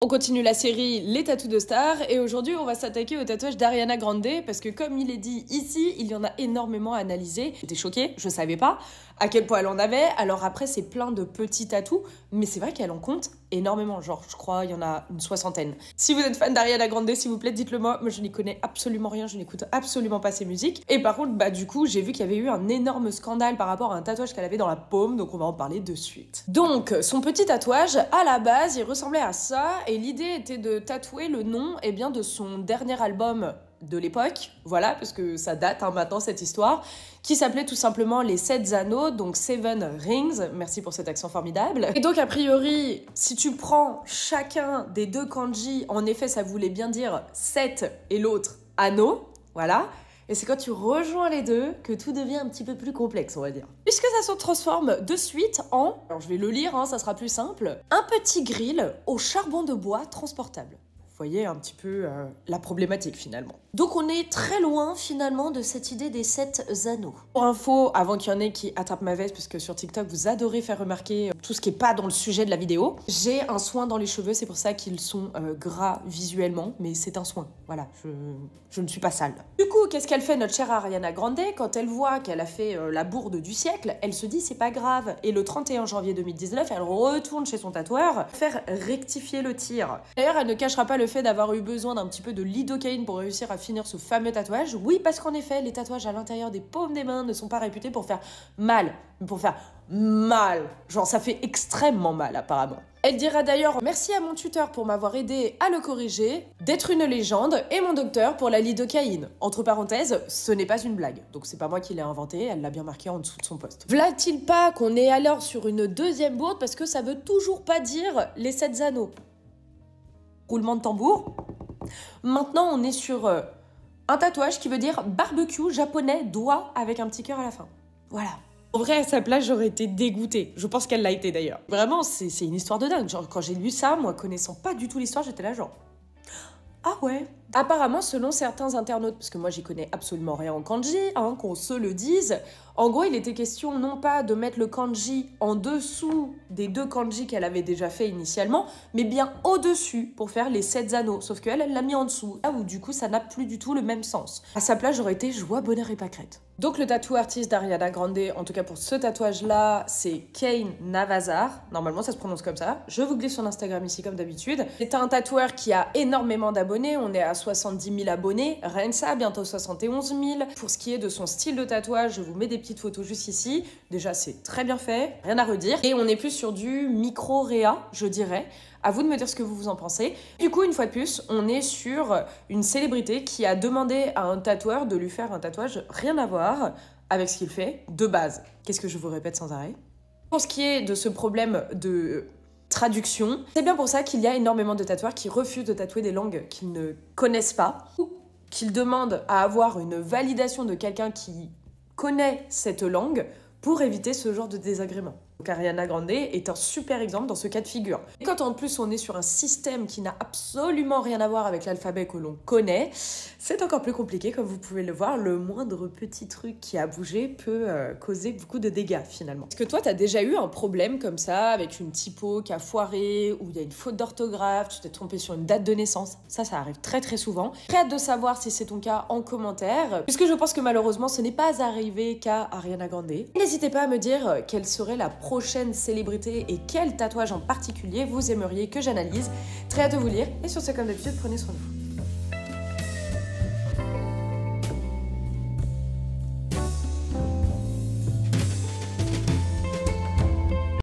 On continue la série Les tatous de stars et aujourd'hui on va s'attaquer au tatouage d'Ariana Grande parce que comme il est dit ici, il y en a énormément à analyser. J'étais choquée, je savais pas à quel point elle en avait. Alors après c'est plein de petits tatous, mais c'est vrai qu'elle en compte énormément. Genre je crois il y en a une 60aine. Si vous êtes fan d'Ariana Grande, s'il vous plaît dites-le moi. Moi je n'y connais absolument rien, je n'écoute absolument pas ses musiques. Et par contre du coup j'ai vu qu'il y avait eu un énorme scandale par rapport à un tatouage qu'elle avait dans la paume, donc on va en parler de suite. Donc son petit tatouage à la base il ressemblait à ça. Et l'idée était de tatouer le nom de son dernier album de l'époque, voilà, parce que ça date maintenant cette histoire, qui s'appelait tout simplement Les 7 Anneaux, donc Seven Rings, merci pour cet accent formidable. Et donc a priori, si tu prends chacun des deux kanji, en effet ça voulait bien dire 7 et l'autre anneau, voilà. Et c'est quand tu rejoins les deux que tout devient un petit peu plus complexe, on va dire. Puisque ça se transforme de suite en, alors je vais le lire, ça sera plus simple, un petit grill au charbon de bois transportable. Vous voyez un petit peu la problématique finalement. Donc on est très loin finalement de cette idée des 7 anneaux. Pour info, avant qu'il y en ait qui attrapent ma veste, parce que sur TikTok vous adorez faire remarquer tout ce qui est pas dans le sujet de la vidéo, j'ai un soin dans les cheveux, c'est pour ça qu'ils sont gras visuellement, mais c'est un soin, voilà, je ne suis pas sale. Du coup, qu'est-ce qu'elle fait notre chère Ariana Grande? Quand elle voit qu'elle a fait la bourde du siècle, elle se dit c'est pas grave, et le 31 janvier 2019, elle retourne chez son tatoueur faire rectifier le tir. D'ailleurs, elle ne cachera pas le fait d'avoir eu besoin d'un petit peu de lidocaïne pour réussir à finir ce fameux tatouage. Oui, parce qu'en effet, les tatouages à l'intérieur des paumes des mains ne sont pas réputés pour faire mal. Pour faire mal. Genre, ça fait extrêmement mal, apparemment. Elle dira d'ailleurs merci à mon tuteur pour m'avoir aidé à le corriger, d'être une légende, et mon docteur pour la lidocaïne. Entre parenthèses, ce n'est pas une blague. Donc c'est pas moi qui l'ai inventé, elle l'a bien marqué en dessous de son poste. V'là-t-il pas qu'on est alors sur une deuxième bourde parce que ça veut toujours pas dire les 7 anneaux? Roulement de tambour. Maintenant, on est sur un tatouage qui veut dire barbecue japonais, doigt avec un petit cœur à la fin. Voilà. En vrai, à sa place, j'aurais été dégoûtée. Je pense qu'elle l'a été d'ailleurs. Vraiment, c'est une histoire de dingue. Genre, quand j'ai lu ça, moi, connaissant pas du tout l'histoire, j'étais là genre... Ah ouais. Apparemment, selon certains internautes, parce que moi j'y connais absolument rien en kanji, qu'on se le dise, en gros il était question non pas de mettre le kanji en dessous des deux kanji qu'elle avait déjà fait initialement, mais bien au-dessus pour faire les 7 anneaux, sauf qu'elle, elle l'a mis en dessous, là où du coup ça n'a plus du tout le même sens. À sa place, j'aurais été joie, bonheur et pâquerette. Donc le tattoo artiste d'Ariana Grande, en tout cas pour ce tatouage-là, c'est Kane Navazar. Normalement, ça se prononce comme ça. Je vous glisse son Instagram ici comme d'habitude. C'est un tatoueur qui a énormément d'abonnés. On est à 70 000 abonnés. Rien que ça, bientôt 71 000. Pour ce qui est de son style de tatouage, je vous mets des petites photos juste ici. Déjà, c'est très bien fait. Rien à redire. Et on est plus sur du micro-réa, je dirais. À vous de me dire ce que vous en pensez. Du coup, une fois de plus, on est sur une célébrité qui a demandé à un tatoueur de lui faire un tatouage rien à voir avec ce qu'il fait de base. Qu'est-ce que je vous répète sans arrêt? Pour ce qui est de ce problème de traduction, c'est bien pour ça qu'il y a énormément de tatoueurs qui refusent de tatouer des langues qu'ils ne connaissent pas ou qu'ils demandent à avoir une validation de quelqu'un qui connaît cette langue pour éviter ce genre de désagrément. Donc Ariana Grande est un super exemple dans ce cas de figure. Et quand en plus on est sur un système qui n'a absolument rien à voir avec l'alphabet que l'on connaît, c'est encore plus compliqué comme vous pouvez le voir. Le moindre petit truc qui a bougé peut causer beaucoup de dégâts finalement. Est-ce que toi t'as déjà eu un problème comme ça avec une typo qui a foiré ou il y a une faute d'orthographe, tu t'es trompé sur une date de naissance? Ça arrive très très souvent. Très hâte de savoir si c'est ton cas en commentaire, puisque je pense que malheureusement ce n'est pas arrivé qu'à Ariana Grande. N'hésitez pas à me dire quelle serait la prochaine célébrité et quel tatouage en particulier vous aimeriez que j'analyse. Très hâte de vous lire et sur ce comme d'habitude prenez soin de vous.